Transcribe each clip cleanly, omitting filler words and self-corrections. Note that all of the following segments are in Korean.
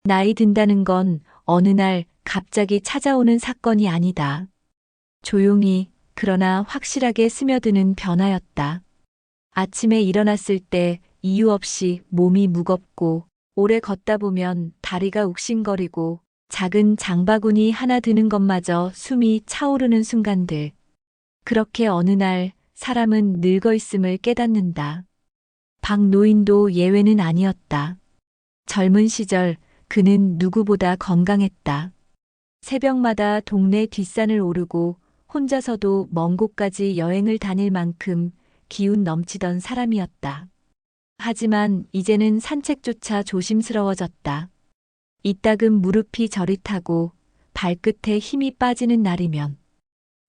나이 든다는 건 어느 날 갑자기 찾아오는 사건이 아니다. 조용히, 그러나 확실하게 스며드는 변화였다. 아침에 일어났을 때 이유 없이 몸이 무겁고, 오래 걷다 보면 다리가 욱신거리고, 작은 장바구니 하나 드는 것마저 숨이 차오르는 순간들. 그렇게 어느 날 사람은 늙어 있음을 깨닫는다. 박노인도 예외는 아니었다. 젊은 시절 그는 누구보다 건강했다. 새벽마다 동네 뒷산을 오르고 혼자서도 먼 곳까지 여행을 다닐 만큼 기운 넘치던 사람이었다. 하지만 이제는 산책조차 조심스러워졌다. 이따금 무릎이 저릿하고 발끝에 힘이 빠지는 날이면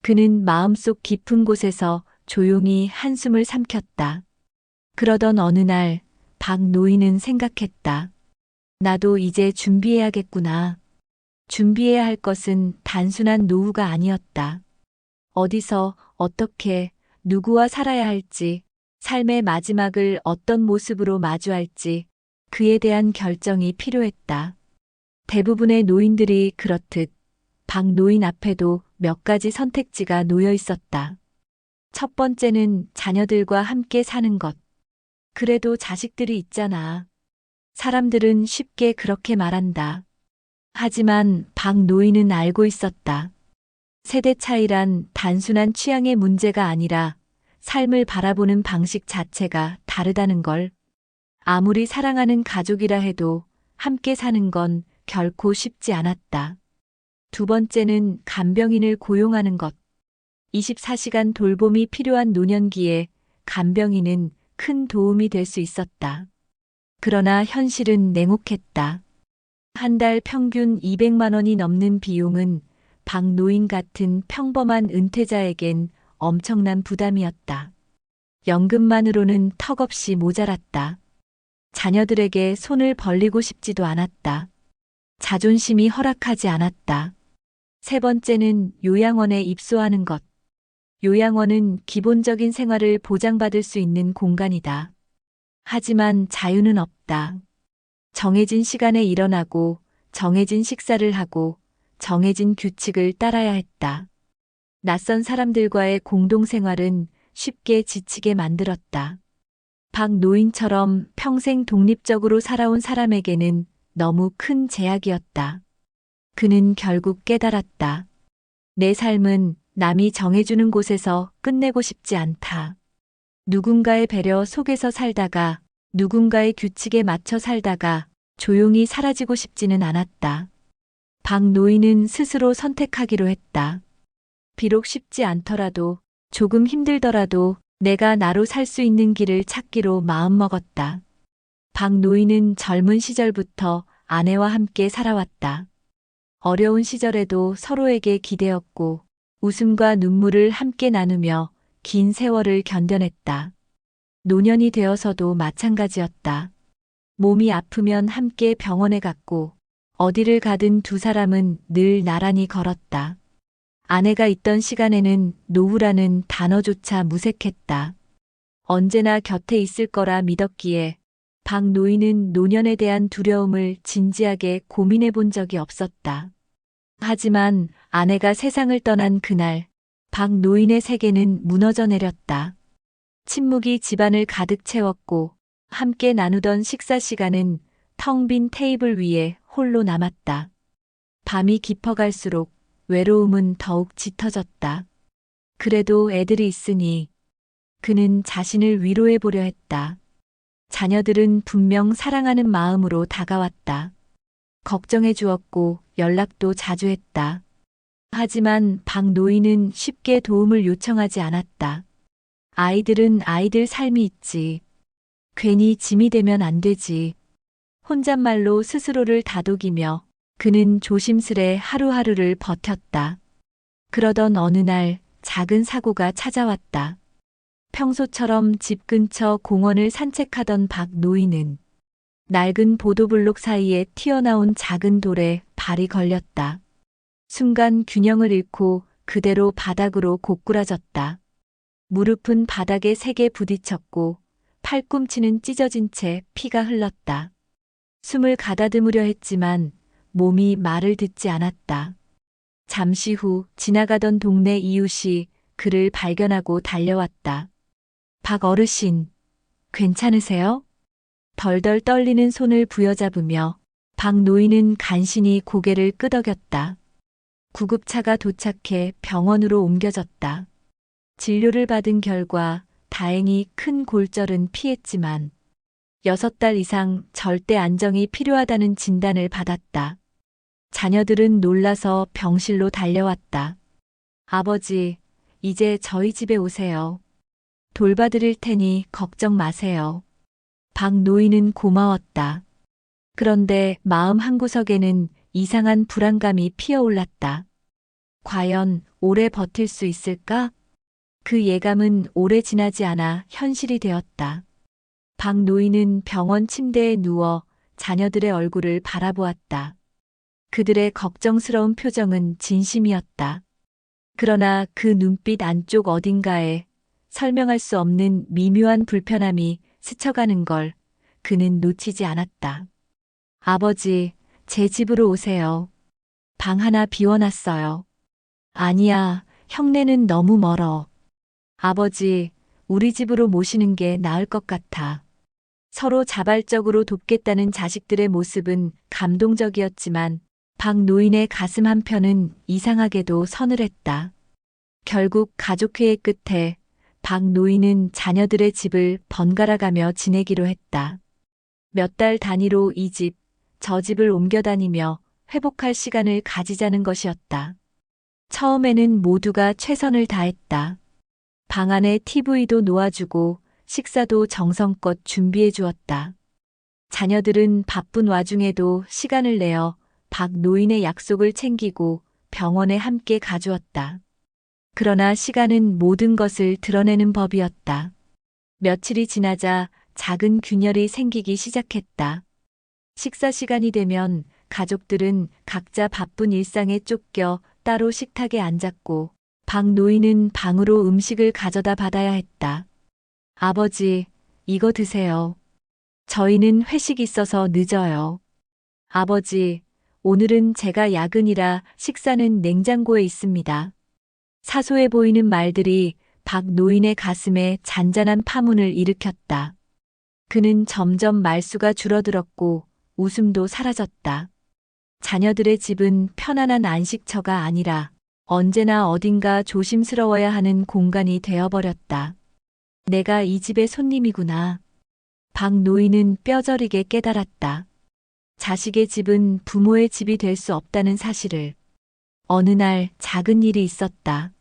그는 마음속 깊은 곳에서 조용히 한숨을 삼켰다. 그러던 어느 날 박노인은 생각했다. 나도 이제 준비해야겠구나. 준비해야 할 것은 단순한 노후가 아니었다. 어디서, 어떻게, 누구와 살아야 할지, 삶의 마지막을 어떤 모습으로 마주할지, 그에 대한 결정이 필요했다. 대부분의 노인들이 그렇듯 박노인 앞에도 몇 가지 선택지가 놓여 있었다. 첫 번째는 자녀들과 함께 사는 것. 그래도 자식들이 있잖아. 사람들은 쉽게 그렇게 말한다. 하지만 박노인은 알고 있었다. 세대 차이란 단순한 취향의 문제가 아니라 삶을 바라보는 방식 자체가 다르다는 걸. 아무리 사랑하는 가족이라 해도 함께 사는 건 결코 쉽지 않았다. 두 번째는 간병인을 고용하는 것. 24시간 돌봄이 필요한 노년기에 간병인은 큰 도움이 될 수 있었다. 그러나 현실은 냉혹했다. 한 달 평균 200만 원이 넘는 비용은 박노인 같은 평범한 은퇴자에겐 엄청난 부담이었다. 연금만으로는 턱없이 모자랐다. 자녀들에게 손을 벌리고 싶지도 않았다. 자존심이 허락하지 않았다. 세 번째는 요양원에 입소하는 것. 요양원은 기본적인 생활을 보장받을 수 있는 공간이다. 하지만 자유는 없다. 정해진 시간에 일어나고, 정해진 식사를 하고, 정해진 규칙을 따라야 했다. 낯선 사람들과의 공동생활은 쉽게 지치게 만들었다. 박노인처럼 평생 독립적으로 살아온 사람에게는 너무 큰 제약이었다. 그는 결국 깨달았다. 내 삶은 남이 정해주는 곳에서 끝내고 싶지 않다. 누군가의 배려 속에서 살다가, 누군가의 규칙에 맞춰 살다가 조용히 사라지고 싶지는 않았다. 박노인은 스스로 선택하기로 했다. 비록 쉽지 않더라도, 조금 힘들더라도 내가 나로 살 수 있는 길을 찾기로 마음먹었다. 박노인은 젊은 시절부터 아내와 함께 살아왔다. 어려운 시절에도 서로에게 기대었고, 웃음과 눈물을 함께 나누며 긴 세월을 견뎌냈다. 노년이 되어서도 마찬가지였다. 몸이 아프면 함께 병원에 갔고, 어디를 가든 두 사람은 늘 나란히 걸었다. 아내가 있던 시간에는 노후라는 단어조차 무색했다. 언제나 곁에 있을 거라 믿었기에 박노인은 노년에 대한 두려움을 진지하게 고민해 본 적이 없었다. 하지만 아내가 세상을 떠난 그날, 박노인의 세계는 무너져 내렸다. 침묵이 집안을 가득 채웠고 함께 나누던 식사 시간은 텅 빈 테이블 위에 홀로 남았다. 밤이 깊어갈수록 외로움은 더욱 짙어졌다. 그래도 애들이 있으니 그는 자신을 위로해 보려 했다. 자녀들은 분명 사랑하는 마음으로 다가왔다. 걱정해 주었고 연락도 자주 했다. 하지만 박노인은 쉽게 도움을 요청하지 않았다. 아이들은 아이들 삶이 있지. 괜히 짐이 되면 안 되지. 혼잣말로 스스로를 다독이며 그는 조심스레 하루하루를 버텼다. 그러던 어느 날 작은 사고가 찾아왔다. 평소처럼 집 근처 공원을 산책하던 박노인은 낡은 보도블록 사이에 튀어나온 작은 돌에 발이 걸렸다. 순간 균형을 잃고 그대로 바닥으로 고꾸라졌다. 무릎은 바닥에 세게 부딪혔고 팔꿈치는 찢어진 채 피가 흘렀다. 숨을 가다듬으려 했지만 몸이 말을 듣지 않았다. 잠시 후 지나가던 동네 이웃이 그를 발견하고 달려왔다. 박 어르신, 괜찮으세요? 덜덜 떨리는 손을 부여잡으며 박 노인은 간신히 고개를 끄덕였다. 구급차가 도착해 병원으로 옮겨졌다. 진료를 받은 결과 다행히 큰 골절은 피했지만 6달 이상 절대 안정이 필요하다는 진단을 받았다. 자녀들은 놀라서 병실로 달려왔다. 아버지, 이제 저희 집에 오세요. 돌봐드릴 테니 걱정 마세요. 박 노인은 고마웠다. 그런데 마음 한구석에는 이상한 불안감이 피어올랐다. 과연 오래 버틸 수 있을까? 그 예감은 오래 지나지 않아 현실이 되었다. 박 노인은 병원 침대에 누워 자녀들의 얼굴을 바라보았다. 그들의 걱정스러운 표정은 진심이었다. 그러나 그 눈빛 안쪽 어딘가에 설명할 수 없는 미묘한 불편함이 스쳐가는 걸 그는 놓치지 않았다. 아버지, 제 집으로 오세요. 방 하나 비워놨어요. 아니야, 형네는 너무 멀어. 아버지, 우리 집으로 모시는 게 나을 것 같아. 서로 자발적으로 돕겠다는 자식들의 모습은 감동적이었지만 박 노인의 가슴 한편은 이상하게도 서늘했다. 결국 가족회의 끝에 박 노인은 자녀들의 집을 번갈아가며 지내기로 했다. 몇 달 단위로 이 집, 저 집을 옮겨 다니며 회복할 시간을 가지자는 것이었다. 처음에는 모두가 최선을 다했다. 방 안에 TV도 놓아주고 식사도 정성껏 준비해 주었다. 자녀들은 바쁜 와중에도 시간을 내어 박 노인의 약속을 챙기고 병원에 함께 가주었다. 그러나 시간은 모든 것을 드러내는 법이었다. 며칠이 지나자 작은 균열이 생기기 시작했다. 식사 시간이 되면 가족들은 각자 바쁜 일상에 쫓겨 따로 식탁에 앉았고 박 노인은 방으로 음식을 가져다 받아야 했다. 아버지, 이거 드세요. 저희는 회식 있어서 늦어요. 아버지, 오늘은 제가 야근이라 식사는 냉장고에 있습니다. 사소해 보이는 말들이 박 노인의 가슴에 잔잔한 파문을 일으켰다. 그는 점점 말수가 줄어들었고 웃음도 사라졌다. 자녀들의 집은 편안한 안식처가 아니라 언제나 어딘가 조심스러워야 하는 공간이 되어버렸다. 내가 이 집의 손님이구나. 박 노인은 뼈저리게 깨달았다. 자식의 집은 부모의 집이 될 수 없다는 사실을. 어느 날 작은 일이 있었다.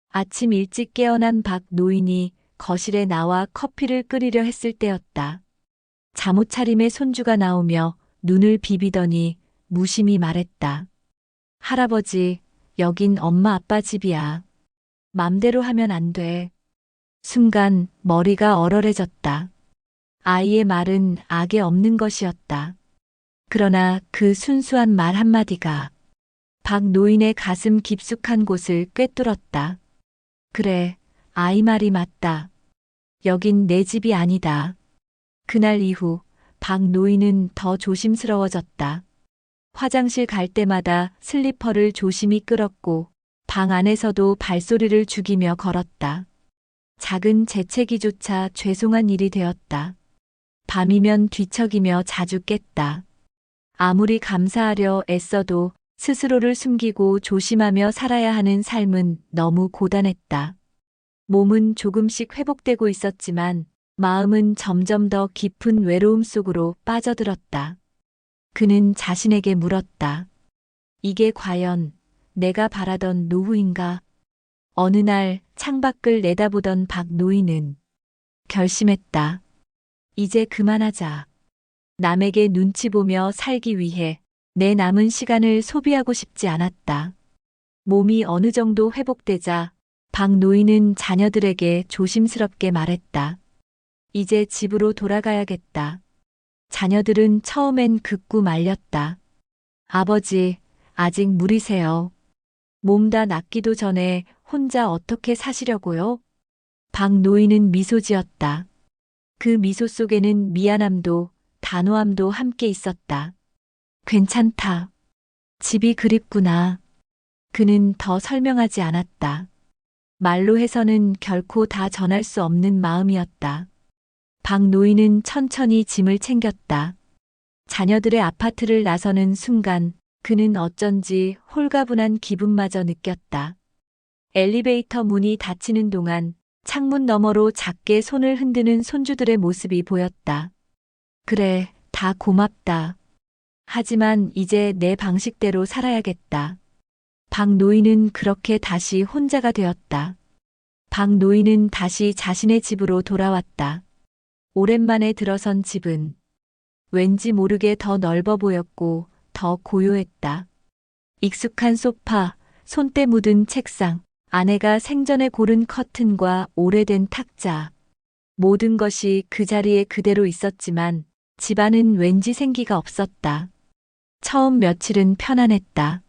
아침 일찍 깨어난 박 노인이 거실에 나와 커피를 끓이려 했을 때였다. 잠옷 차림의 손주가 나오며 눈을 비비더니 무심히 말했다. 할아버지, 여긴 엄마 아빠 집이야. 맘대로 하면 안 돼. 순간 머리가 얼얼해졌다. 아이의 말은 악에 없는 것이었다. 그러나 그 순수한 말 한마디가 박 노인의 가슴 깊숙한 곳을 꿰뚫었다. 그래, 아이 말이 맞다. 여긴 내 집이 아니다. 그날 이후 박 노인은 더 조심스러워졌다. 화장실 갈 때마다 슬리퍼를 조심히 끌었고 방 안에서도 발소리를 죽이며 걸었다. 작은 재채기조차 죄송한 일이 되었다. 밤이면 뒤척이며 자주 깼다. 아무리 감사하려 애써도 스스로를 숨기고 조심하며 살아야 하는 삶은 너무 고단했다. 몸은 조금씩 회복되고 있었지만 마음은 점점 더 깊은 외로움 속으로 빠져들었다. 그는 자신에게 물었다. 이게 과연 내가 바라던 노후인가? 어느 날 창밖을 내다보던 박 노인은 결심했다. 이제 그만하자. 남에게 눈치 보며 살기 위해 내 남은 시간을 소비하고 싶지 않았다. 몸이 어느 정도 회복되자 박 노인은 자녀들에게 조심스럽게 말했다. 이제 집으로 돌아가야겠다. 자녀들은 처음엔 극구 말렸다. 아버지, 아직 무리세요. 몸 다 낫기도 전에 혼자 어떻게 사시려고요? 박 노인은 미소 지었다. 그 미소 속에는 미안함도 단호함도 함께 있었다. 괜찮다. 집이 그립구나. 그는 더 설명하지 않았다. 말로 해서는 결코 다 전할 수 없는 마음이었다. 박 노인은 천천히 짐을 챙겼다. 자녀들의 아파트를 나서는 순간 그는 어쩐지 홀가분한 기분마저 느꼈다. 엘리베이터 문이 닫히는 동안 창문 너머로 작게 손을 흔드는 손주들의 모습이 보였다. 그래, 다 고맙다. 하지만 이제 내 방식대로 살아야겠다. 박 노인은 그렇게 다시 혼자가 되었다. 박 노인은 다시 자신의 집으로 돌아왔다. 오랜만에 들어선 집은 왠지 모르게 더 넓어 보였고 더 고요했다. 익숙한 소파, 손때 묻은 책상, 아내가 생전에 고른 커튼과 오래된 탁자. 모든 것이 그 자리에 그대로 있었지만 집안은 왠지 생기가 없었다. 처음 며칠은 편안했다.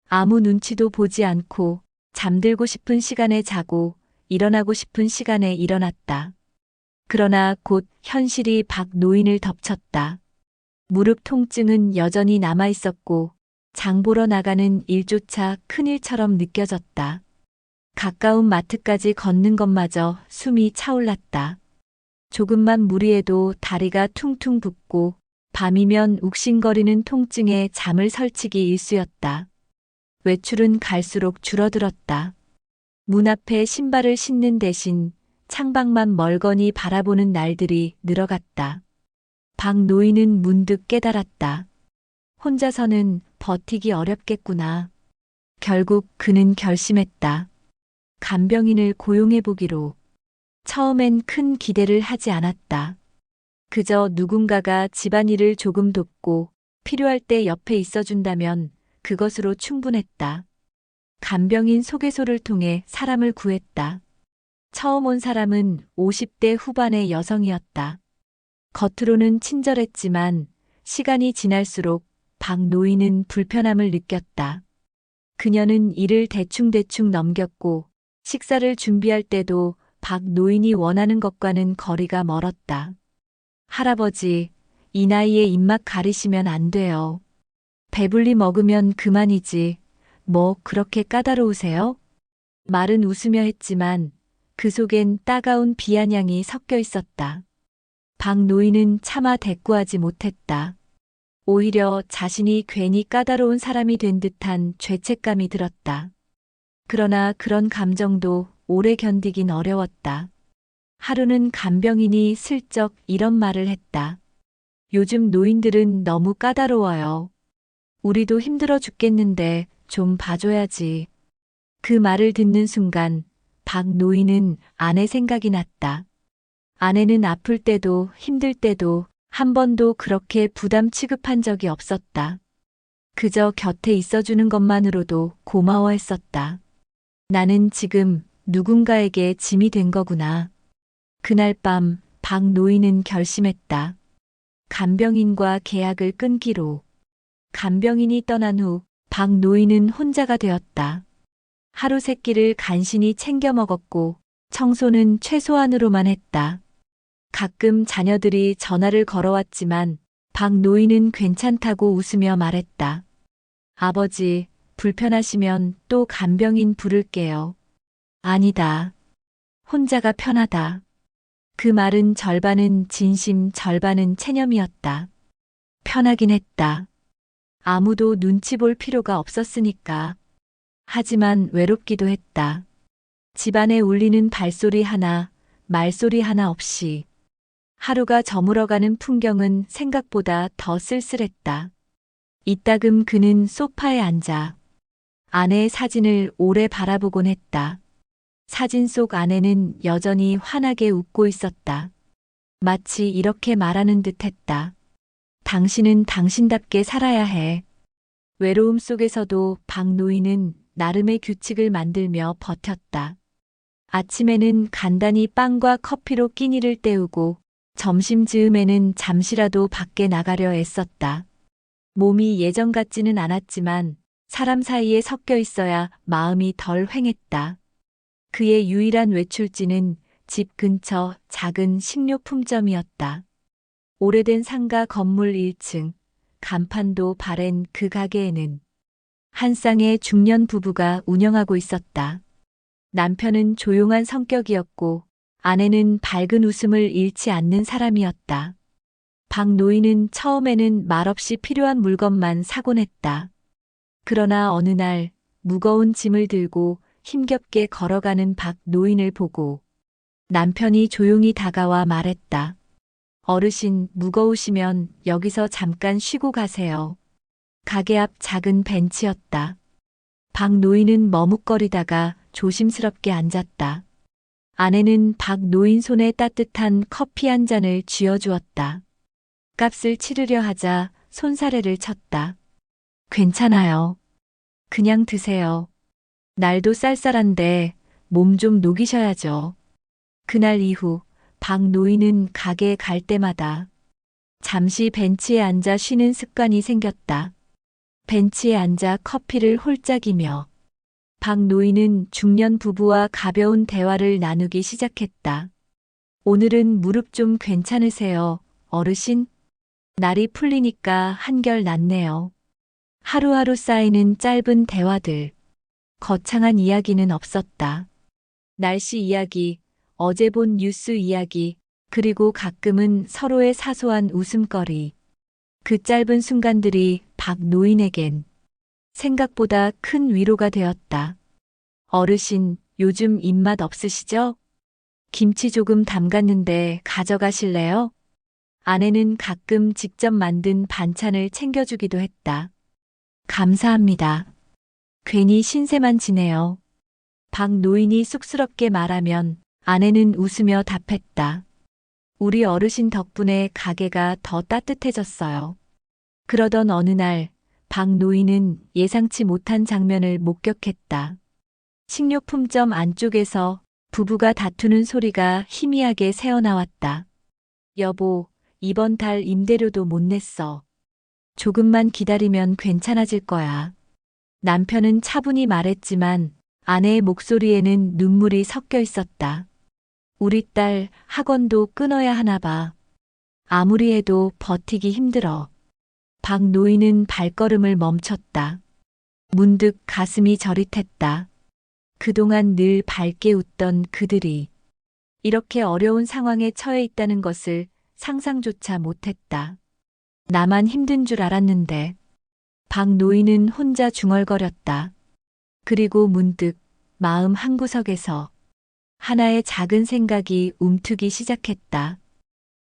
아무 눈치도 보지 않고 잠들고 싶은 시간에 자고 일어나고 싶은 시간에 일어났다. 그러나 곧 현실이 박 노인을 덮쳤다. 무릎 통증은 여전히 남아 있었고 장 보러 나가는 일조차 큰일처럼 느껴졌다. 가까운 마트까지 걷는 것마저 숨이 차올랐다. 조금만 무리해도 다리가 퉁퉁 붓고 밤이면 욱신거리는 통증에 잠을 설치기 일쑤였다. 외출은 갈수록 줄어들었다. 문 앞에 신발을 신는 대신 창밖만 멀거니 바라보는 날들이 늘어갔다. 박 노인은 문득 깨달았다. 혼자서는 버티기 어렵겠구나. 결국 그는 결심했다. 간병인을 고용해보기로. 처음엔 큰 기대를 하지 않았다. 그저 누군가가 집안일을 조금 돕고 필요할 때 옆에 있어준다면 그것으로 충분했다. 간병인 소개소를 통해 사람을 구했다. 처음 온 사람은 50대 후반의 여성이었다. 겉으로는 친절했지만 시간이 지날수록 박 노인은 불편함을 느꼈다. 그녀는 일을 대충대충 넘겼고 식사를 준비할 때도 박 노인이 원하는 것과는 거리가 멀었다. 할아버지, 이 나이에 입맛 가리시면 안 돼요. 배불리 먹으면 그만이지. 뭐 그렇게 까다로우세요? 말은 웃으며 했지만 그 속엔 따가운 비아냥이 섞여 있었다. 박 노인은 차마 대꾸하지 못했다. 오히려 자신이 괜히 까다로운 사람이 된 듯한 죄책감이 들었다. 그러나 그런 감정도 오래 견디긴 어려웠다. 하루는 간병인이 슬쩍 이런 말을 했다. 요즘 노인들은 너무 까다로워요. 우리도 힘들어 죽겠는데 좀 봐줘야지. 그 말을 듣는 순간 박 노인은 아내 생각이 났다. 아내는 아플 때도 힘들 때도 한 번도 그렇게 부담 취급한 적이 없었다. 그저 곁에 있어주는 것만으로도 고마워했었다. 나는 지금 누군가에게 짐이 된 거구나. 그날 밤 박 노인은 결심했다. 간병인과 계약을 끊기로. 간병인이 떠난 후 박 노인은 혼자가 되었다. 하루 세 끼를 간신히 챙겨 먹었고 청소는 최소한으로만 했다. 가끔 자녀들이 전화를 걸어왔지만 박 노인은 괜찮다고 웃으며 말했다. 아버지, 불편하시면 또 간병인 부를게요. 아니다. 혼자가 편하다. 그 말은 절반은 진심, 절반은 체념이었다. 편하긴 했다. 아무도 눈치 볼 필요가 없었으니까. 하지만 외롭기도 했다. 집안에 울리는 발소리 하나, 말소리 하나 없이. 하루가 저물어가는 풍경은 생각보다 더 쓸쓸했다. 이따금 그는 소파에 앉아 아내의 사진을 오래 바라보곤 했다. 사진 속 아내는 여전히 환하게 웃고 있었다. 마치 이렇게 말하는 듯 했다. 당신은 당신답게 살아야 해. 외로움 속에서도 박 노인은 나름의 규칙을 만들며 버텼다. 아침에는 간단히 빵과 커피로 끼니를 때우고 점심 즈음에는 잠시라도 밖에 나가려 애썼다. 몸이 예전 같지는 않았지만 사람 사이에 섞여 있어야 마음이 덜 휑했다. 그의 유일한 외출지는 집 근처 작은 식료품점이었다. 오래된 상가 건물 1층, 간판도 바랜 그 가게에는 한 쌍의 중년 부부가 운영하고 있었다. 남편은 조용한 성격이었고 아내는 밝은 웃음을 잃지 않는 사람이었다. 박 노인은 처음에는 말없이 필요한 물건만 사곤 했다. 그러나 어느 날 무거운 짐을 들고 힘겹게 걸어가는 박 노인을 보고 남편이 조용히 다가와 말했다. 어르신, 무거우시면 여기서 잠깐 쉬고 가세요. 가게 앞 작은 벤치였다. 박 노인은 머뭇거리다가 조심스럽게 앉았다. 아내는 박 노인 손에 따뜻한 커피 한 잔을 쥐어주었다. 값을 치르려 하자 손사래를 쳤다. 괜찮아요. 그냥 드세요. 날도 쌀쌀한데 몸 좀 녹이셔야죠. 그날 이후 박 노인은 가게에 갈 때마다 잠시 벤치에 앉아 쉬는 습관이 생겼다. 벤치에 앉아 커피를 홀짝이며 박 노인은 중년 부부와 가벼운 대화를 나누기 시작했다. 오늘은 무릎 좀 괜찮으세요, 어르신? 날이 풀리니까 한결 낫네요. 하루하루 쌓이는 짧은 대화들. 거창한 이야기는 없었다. 날씨 이야기, 어제 본 뉴스 이야기, 그리고 가끔은 서로의 사소한 웃음거리. 그 짧은 순간들이 박 노인에겐 생각보다 큰 위로가 되었다. 어르신, 요즘 입맛 없으시죠? 김치 조금 담갔는데 가져가실래요? 아내는 가끔 직접 만든 반찬을 챙겨주기도 했다. 감사합니다. 괜히 신세만 지네요. 박 노인이 쑥스럽게 말하면 아내는 웃으며 답했다. 우리 어르신 덕분에 가게가 더 따뜻해졌어요. 그러던 어느 날, 박 노인은 예상치 못한 장면을 목격했다. 식료품점 안쪽에서 부부가 다투는 소리가 희미하게 새어나왔다. 여보, 이번 달 임대료도 못 냈어. 조금만 기다리면 괜찮아질 거야. 남편은 차분히 말했지만 아내의 목소리에는 눈물이 섞여 있었다. 우리 딸 학원도 끊어야 하나 봐. 아무리 해도 버티기 힘들어. 박 노인은 발걸음을 멈췄다. 문득 가슴이 저릿했다. 그동안 늘 밝게 웃던 그들이 이렇게 어려운 상황에 처해 있다는 것을 상상조차 못했다. 나만 힘든 줄 알았는데. 박 노인은 혼자 중얼거렸다. 그리고 문득 마음 한구석에서 하나의 작은 생각이 움트기 시작했다.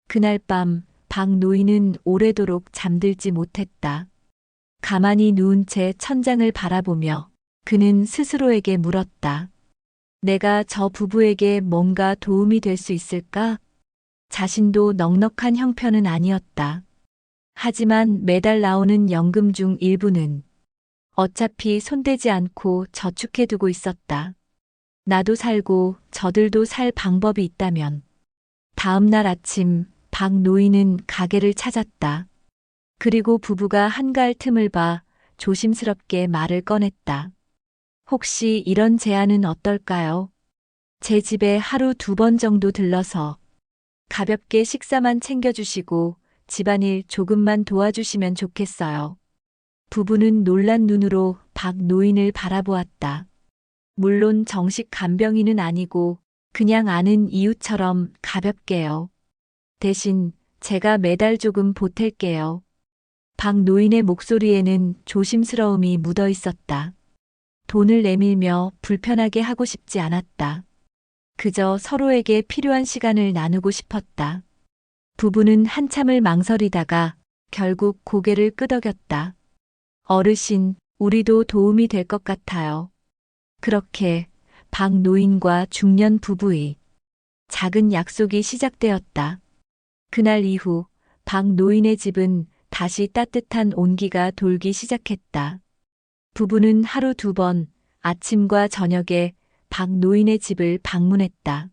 그날 밤 박 노인은 오래도록 잠들지 못했다. 가만히 누운 채 천장을 바라보며 그는 스스로에게 물었다. 내가 저 부부에게 뭔가 도움이 될 수 있을까? 자신도 넉넉한 형편은 아니었다. 하지만 매달 나오는 연금 중 일부는 어차피 손대지 않고 저축해두고 있었다. 나도 살고 저들도 살 방법이 있다면. 다음 날 아침 박 노인은 가게를 찾았다. 그리고 부부가 한가할 틈을 봐 조심스럽게 말을 꺼냈다. 혹시 이런 제안은 어떨까요? 제 집에 하루 2번 정도 들러서 가볍게 식사만 챙겨주시고 집안일 조금만 도와주시면 좋겠어요. 부부는 놀란 눈으로 박 노인을 바라보았다. 물론 정식 간병인은 아니고 그냥 아는 이웃처럼 가볍게요. 대신 제가 매달 조금 보탤게요. 박 노인의 목소리에는 조심스러움이 묻어 있었다. 돈을 내밀며 불편하게 하고 싶지 않았다. 그저 서로에게 필요한 시간을 나누고 싶었다. 부부는 한참을 망설이다가 결국 고개를 끄덕였다. 어르신, 우리도 도움이 될 것 같아요. 그렇게 박 노인과 중년 부부의 작은 약속이 시작되었다. 그날 이후 박 노인의 집은 다시 따뜻한 온기가 돌기 시작했다. 부부는 하루 2번 아침과 저녁에 박 노인의 집을 방문했다.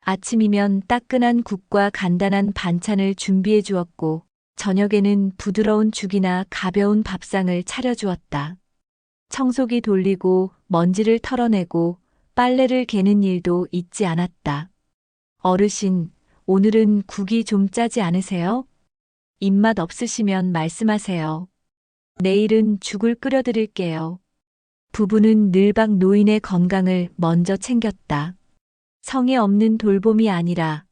아침이면 따끈한 국과 간단한 반찬을 준비해 주었고 저녁에는 부드러운 죽이나 가벼운 밥상을 차려주었다. 청소기 돌리고 먼지를 털어내고 빨래를 개는 일도 잊지 않았다. 어르신, 오늘은 국이 좀 짜지 않으세요? 입맛 없으시면 말씀하세요. 내일은 죽을 끓여드릴게요. 부부는 늘 박 노인의 건강을 먼저 챙겼다. 성의 없는 돌봄이 아니라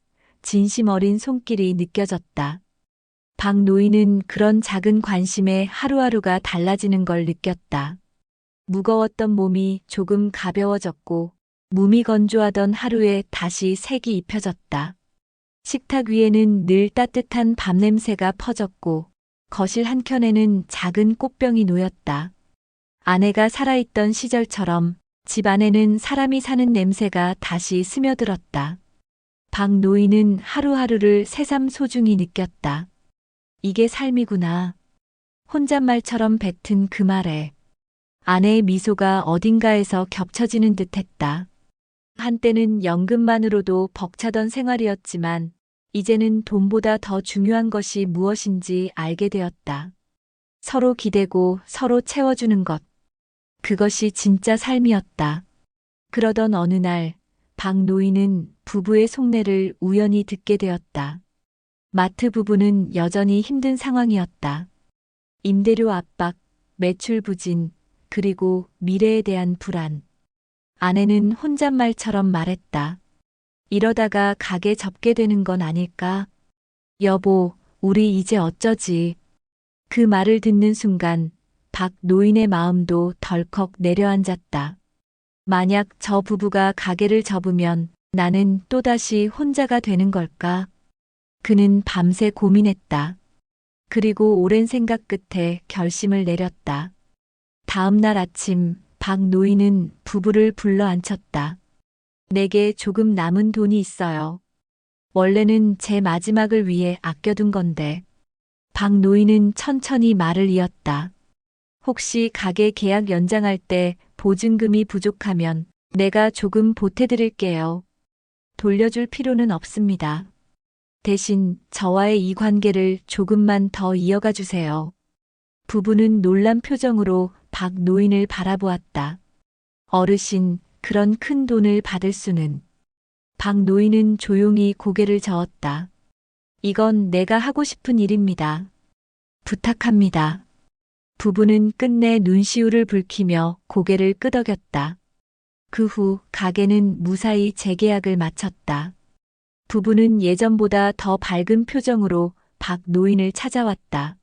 진심 어린 손길이 느껴졌다. 박 노인은 그런 작은 관심에 하루하루가 달라지는 걸 느꼈다. 무거웠던 몸이 조금 가벼워졌고 몸이 건조하던 하루에 다시 색이 입혀졌다. 식탁 위에는 늘 따뜻한 밥 냄새가 퍼졌고 거실 한켠에는 작은 꽃병이 놓였다. 아내가 살아있던 시절처럼 집 안에는 사람이 사는 냄새가 다시 스며들었다. 박 노인은 하루하루를 새삼 소중히 느꼈다. 이게 삶이구나. 혼잣말처럼 뱉은 그 말에 아내의 미소가 어딘가에서 겹쳐지는 듯했다. 한때는 연금만으로도 벅차던 생활이었지만 이제는 돈보다 더 중요한 것이 무엇인지 알게 되었다. 서로 기대고 서로 채워주는 것. 그것이 진짜 삶이었다. 그러던 어느 날 박 노인은 부부의 속내를 우연히 듣게 되었다. 마트 부부는 여전히 힘든 상황이었다. 임대료 압박, 매출 부진, 그리고 미래에 대한 불안. 아내는 혼잣말처럼 말했다. 이러다가 가게 접게 되는 건 아닐까? 여보, 우리 이제 어쩌지? 그 말을 듣는 순간 박 노인의 마음도 덜컥 내려앉았다. 만약 저 부부가 가게를 접으면 나는 또다시 혼자가 되는 걸까? 그는 밤새 고민했다. 그리고 오랜 생각 끝에 결심을 내렸다. 다음 날 아침 박 노인은 부부를 불러 앉혔다. 내게 조금 남은 돈이 있어요. 원래는 제 마지막을 위해 아껴둔 건데. 박 노인은 천천히 말을 이었다. 혹시 가게 계약 연장할 때 보증금이 부족하면 내가 조금 보태드릴게요. 돌려줄 필요는 없습니다. 대신 저와의 이 관계를 조금만 더 이어가 주세요. 부부는 놀란 표정으로 박 노인을 바라보았다. 어르신, 그런 큰 돈을 받을 수는. 박 노인은 조용히 고개를 저었다. 이건 내가 하고 싶은 일입니다. 부탁합니다. 부부는 끝내 눈시울을 붉히며 고개를 끄덕였다. 그 후 가게는 무사히 재계약을 마쳤다. 부부는 예전보다 더 밝은 표정으로 박 노인을 찾아왔다.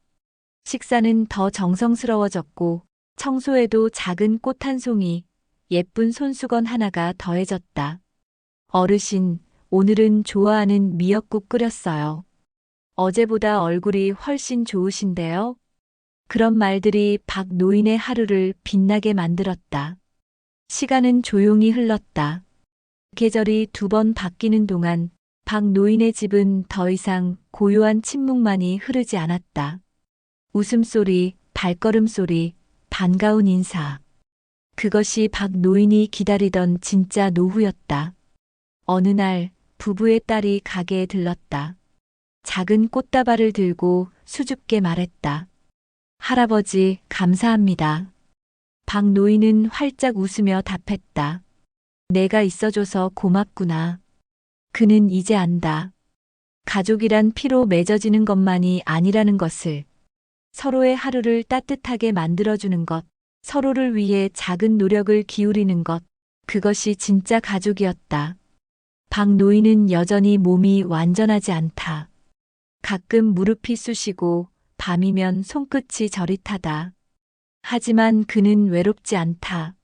식사는 더 정성스러워졌고 청소에도 작은 꽃 한 송이, 예쁜 손수건 하나가 더해졌다. 어르신, 오늘은 좋아하는 미역국 끓였어요. 어제보다 얼굴이 훨씬 좋으신데요? 그런 말들이 박 노인의 하루를 빛나게 만들었다. 시간은 조용히 흘렀다. 계절이 2번 바뀌는 동안 박 노인의 집은 더 이상 고요한 침묵만이 흐르지 않았다. 웃음소리, 발걸음소리, 반가운 인사. 그것이 박 노인이 기다리던 진짜 노후였다. 어느 날 부부의 딸이 가게에 들렀다. 작은 꽃다발을 들고 수줍게 말했다. 할아버지, 감사합니다. 박 노인은 활짝 웃으며 답했다. 내가 있어줘서 고맙구나. 그는 이제 안다. 가족이란 피로 맺어지는 것만이 아니라는 것을. 서로의 하루를 따뜻하게 만들어주는 것, 서로를 위해 작은 노력을 기울이는 것, 그것이 진짜 가족이었다. 박 노인은 여전히 몸이 완전하지 않다. 가끔 무릎이 쑤시고 밤이면 손끝이 저릿하다. 하지만 그는 외롭지 않다.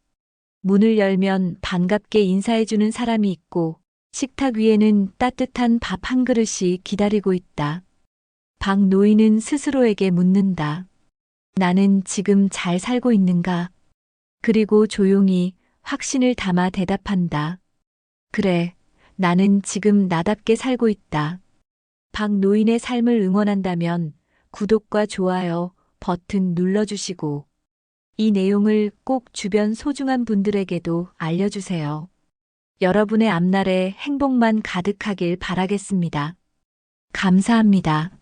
문을 열면 반갑게 인사해주는 사람이 있고 식탁 위에는 따뜻한 밥 한 그릇이 기다리고 있다. 박 노인은 스스로에게 묻는다. 나는 지금 잘 살고 있는가? 그리고 조용히 확신을 담아 대답한다. 그래, 나는 지금 나답게 살고 있다. 박 노인의 삶을 응원한다면 구독과 좋아요 버튼 눌러주시고 이 내용을 꼭 주변 소중한 분들에게도 알려주세요. 여러분의 앞날에 행복만 가득하길 바라겠습니다. 감사합니다.